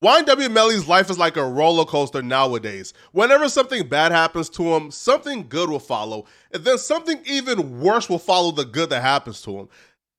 YNW Melly's life is like a roller coaster nowadays. Whenever something bad happens to him, something good will follow, and then something even worse will follow the good that happens to him.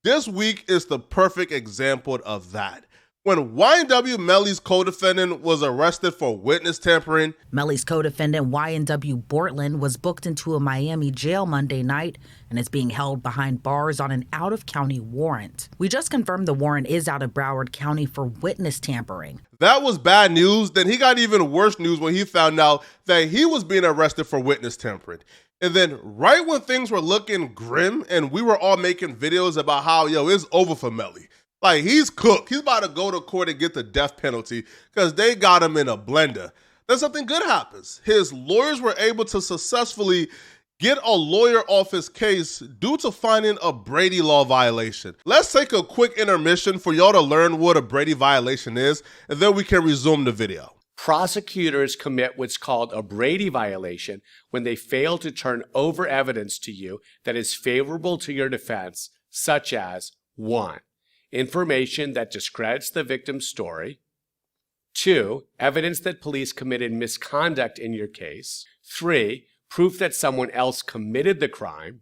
This week is the perfect example of that. When YNW Melly's co-defendant was arrested for witness tampering, Melly's co-defendant YNW Bortland was booked into a Miami jail Monday night and is being held behind bars on an out-of-county warrant. We just confirmed the warrant is out of Broward County for witness tampering. That was bad news. Then he got even worse news when he found out that he was being arrested for witness tampering. And then right when things were looking grim and we were all making videos about how, it's over for Melly. Like, he's cooked. He's about to go to court and get the death penalty because they got him in a blender. Then something good happens. His lawyers were able to successfully get a lawyer off his case due to finding a Brady law violation. Let's take a quick intermission for y'all to learn what a Brady violation is, and then we can resume the video. Prosecutors commit what's called a Brady violation when they fail to turn over evidence to you that is favorable to your defense, such as 1. Information that discredits the victim's story. 2. Evidence that police committed misconduct in your case. 3. Proof that someone else committed the crime.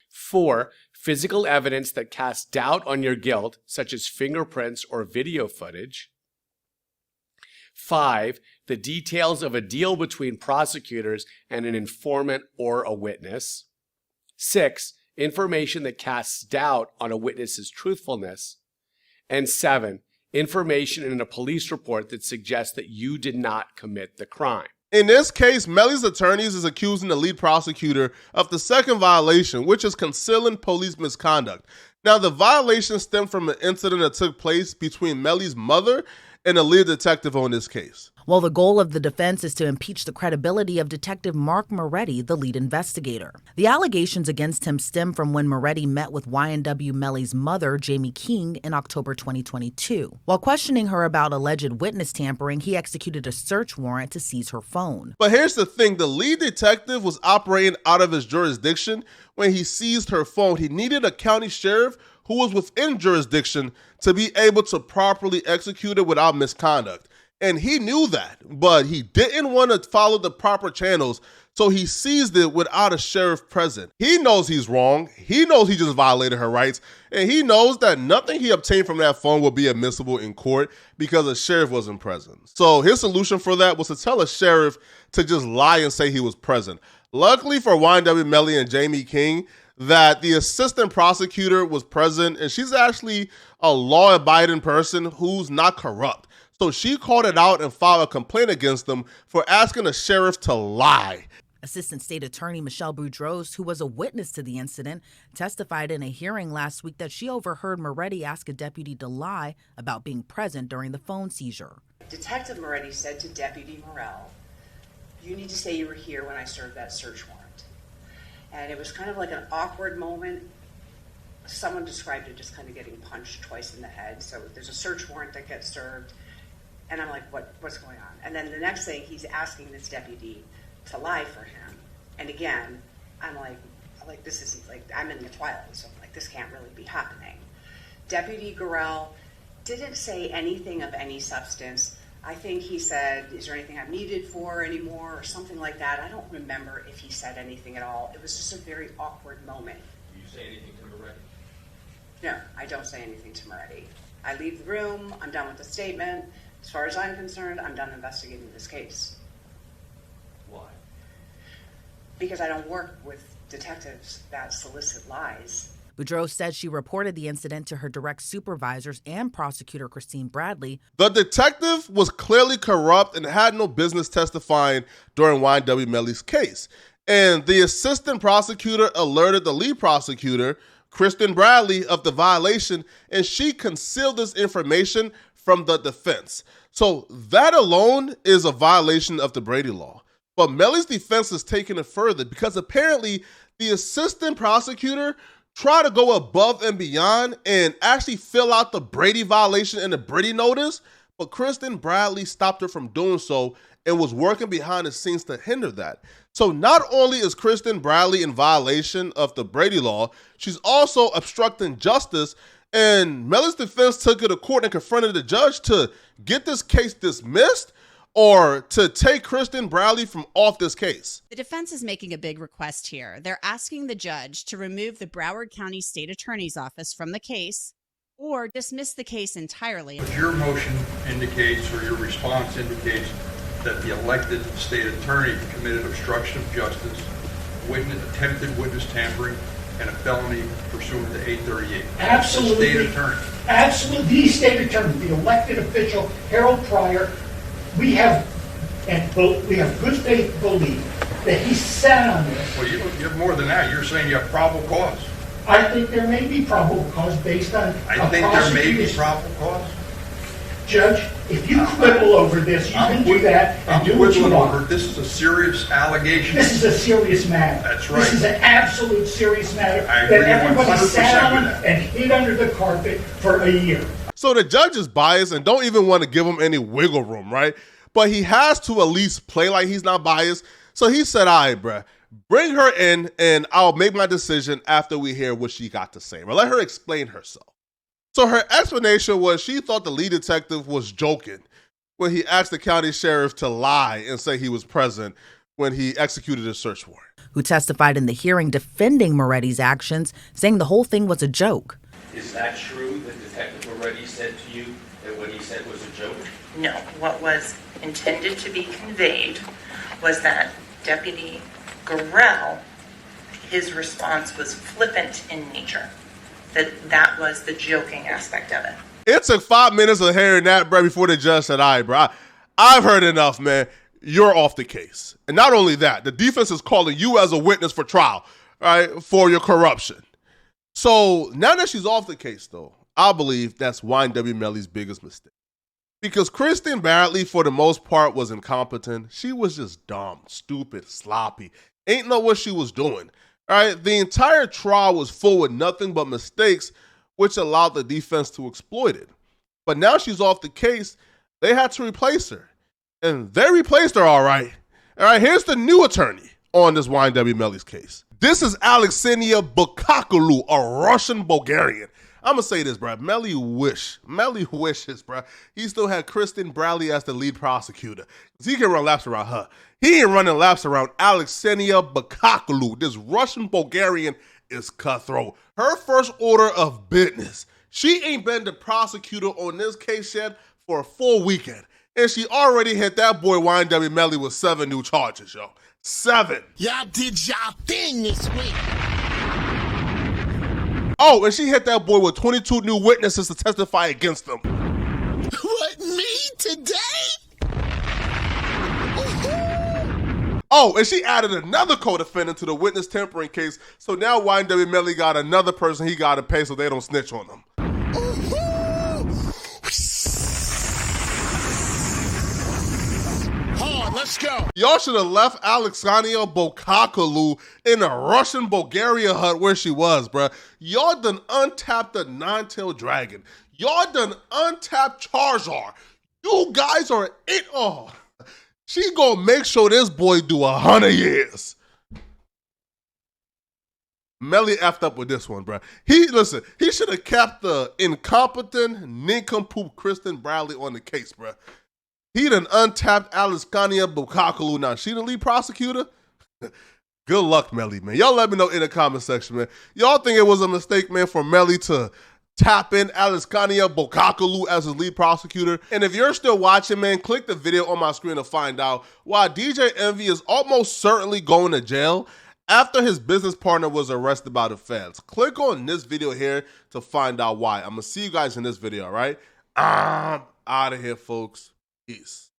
4. Physical evidence that casts doubt on your guilt, such as fingerprints or video footage. 5. The details of a deal between prosecutors and an informant or a witness. 6. Information that casts doubt on a witness's truthfulness. And 7, information in a police report that suggests that you did not commit the crime. In this case, Melly's attorneys is accusing the lead prosecutor of the second violation, which is concealing police misconduct. Now, the violation stemmed from an incident that took place between Melly's mother and the lead detective on this case. Well, the goal of the defense is to impeach the credibility of Detective Mark Moretti, the lead investigator. The allegations against him stem from when Moretti met with YNW Melly's mother, Jamie King, in October 2022. While questioning her about alleged witness tampering, he executed a search warrant to seize her phone. But here's the thing, the lead detective was operating out of his jurisdiction when he seized her phone. He needed a county sheriff who was within jurisdiction to be able to properly execute it without misconduct. And he knew that, but he didn't want to follow the proper channels, so he seized it without a sheriff present. He knows he's wrong, he knows he just violated her rights, and he knows that nothing he obtained from that phone will be admissible in court because a sheriff wasn't present. So his solution for that was to tell a sheriff to just lie and say he was present. Luckily for YNW Melly and Jamie King, that the assistant prosecutor was present, and she's actually a law-abiding person who's not corrupt. So she called it out and filed a complaint against them for asking the sheriff to lie. Assistant State Attorney Michelle Boudreaux, who was a witness to the incident, testified in a hearing last week that she overheard Moretti ask a deputy to lie about being present during the phone seizure. Detective Moretti said to Deputy Morrell, "You need to say you were here when I served that search warrant." And it was kind of like an awkward moment. Someone described it just kind of getting punched twice in the head. So there's a search warrant that gets served. And I'm like, what's going on? And then the next thing, he's asking this deputy to lie for him. And again, I'm like, this is like, I'm in the twilight, so I'm like, this can't really be happening. Deputy Gorell didn't say anything of any substance. I think he said, "Is there anything I'm needed for anymore?" or something like that. I don't remember if he said anything at all. It was just a very awkward moment. Do you say anything to Moretti? No, I don't say anything to Moretti. I leave the room, I'm done with the statement. As far as I'm concerned, I'm done investigating this case. Why? Because I don't work with detectives that solicit lies. Boudreaux said she reported the incident to her direct supervisors and prosecutor Christine Bradley. The detective was clearly corrupt and had no business testifying during YNW Melly's case. And the assistant prosecutor alerted the lead prosecutor, Kristen Bradley, of the violation, and she concealed this information from the defense. So that alone is a violation of the Brady law. But Melly's defense is taking it further because apparently the assistant prosecutor tried to go above and beyond and actually fill out the Brady violation and the Brady notice, but Kristen Bradley stopped her from doing so and was working behind the scenes to hinder that. So not only is Kristen Bradley in violation of the Brady law, she's also obstructing justice And Melly's defense took it to court and confronted the judge to get this case dismissed or to take Kristen Bradley from off this case. The defense is making a big request here. They're asking the judge to remove the Broward County State Attorney's Office from the case or dismiss the case entirely. But your motion indicates, or your response indicates, that the elected state attorney committed obstruction of justice, attempted witness tampering, and a felony pursuant to 838. Absolutely. The state attorney. Absolutely. The state attorney, the elected official, Harold Pryor, we have good faith belief that he sat on this. Well, you have more than that. You're saying you have probable cause. I think there may be probable cause based on I think there may be probable cause. Judge, if you quibble over this, you can do that and do what you want. This is a serious allegation. This is a serious matter. That's right. This is an absolute serious matter that everybody sat on and hid under the carpet for a year. So the judge is biased and don't even want to give him any wiggle room, right? But he has to at least play like he's not biased. So he said, all right, bruh, bring her in and I'll make my decision after we hear what she got to say. But let her explain herself. So her explanation was she thought the lead detective was joking when he asked the county sheriff to lie and say he was present when he executed a search warrant. Who testified in the hearing defending Moretti's actions, saying the whole thing was a joke. Is that true that Detective Brady said to you that what he said was a joke? No, what was intended to be conveyed was that Deputy Gorell, his response was flippant in nature. That was the joking aspect of it. It took 5 minutes of hearing that, bro, before the judge said, all right, bro, I've heard enough, man. You're off the case. And not only that, the defense is calling you as a witness for trial, right, for your corruption. So now that she's off the case, though, I believe that's YNW Melly's biggest mistake. Because Kristen Bradley, for the most part, was incompetent. She was just dumb, stupid, sloppy. Ain't know what she was doing. All right, the entire trial was full with nothing but mistakes, which allowed the defense to exploit it. But now she's off the case, they had to replace her. And they replaced her, all right. All right, here's the new attorney on this YNW Melly's case. This is Alexenia Bukakulu, a Russian Bulgarian. I'm going to say this, bro. Melly wishes, bro, he still had Kristen Bradley as the lead prosecutor. He can run laps around her. He ain't running laps around Alexenia Bukakulu. This Russian Bulgarian is cutthroat. Her first order of business. She ain't been the prosecutor on this case yet for a full weekend. And she already hit that boy YNW Melly with 7 new charges, yo. 7. Y'all did y'all thing this week. Oh, and she hit that boy with 22 new witnesses to testify against him. What, me today? Oh, and she added another co-defendant to the witness tampering case, so now YNW Melly got another person he got to pay so they don't snitch on him. Let's go. Y'all should have left Alexania Bukakulu in a Russian Bulgaria hut where she was, bruh. Y'all done untapped the nine-tailed dragon. Y'all done untapped Charizard. You guys are it all. She gonna make sure this boy do 100 years. Melly effed up with this one, bruh. He should have kept the incompetent, nincompoop Kristen Bradley on the case, bruh. He done untapped Alexania Bukakulu. Now, she the lead prosecutor? Good luck, Melly, man. Y'all let me know in the comment section, man. Y'all think it was a mistake, man, for Melly to tap in Alexania Bukakulu as his lead prosecutor? And if you're still watching, man, click the video on my screen to find out why DJ Envy is almost certainly going to jail after his business partner was arrested by the feds. Click on this video here to find out why. I'm going to see you guys in this video, all right? I'm out of here, folks. Peace.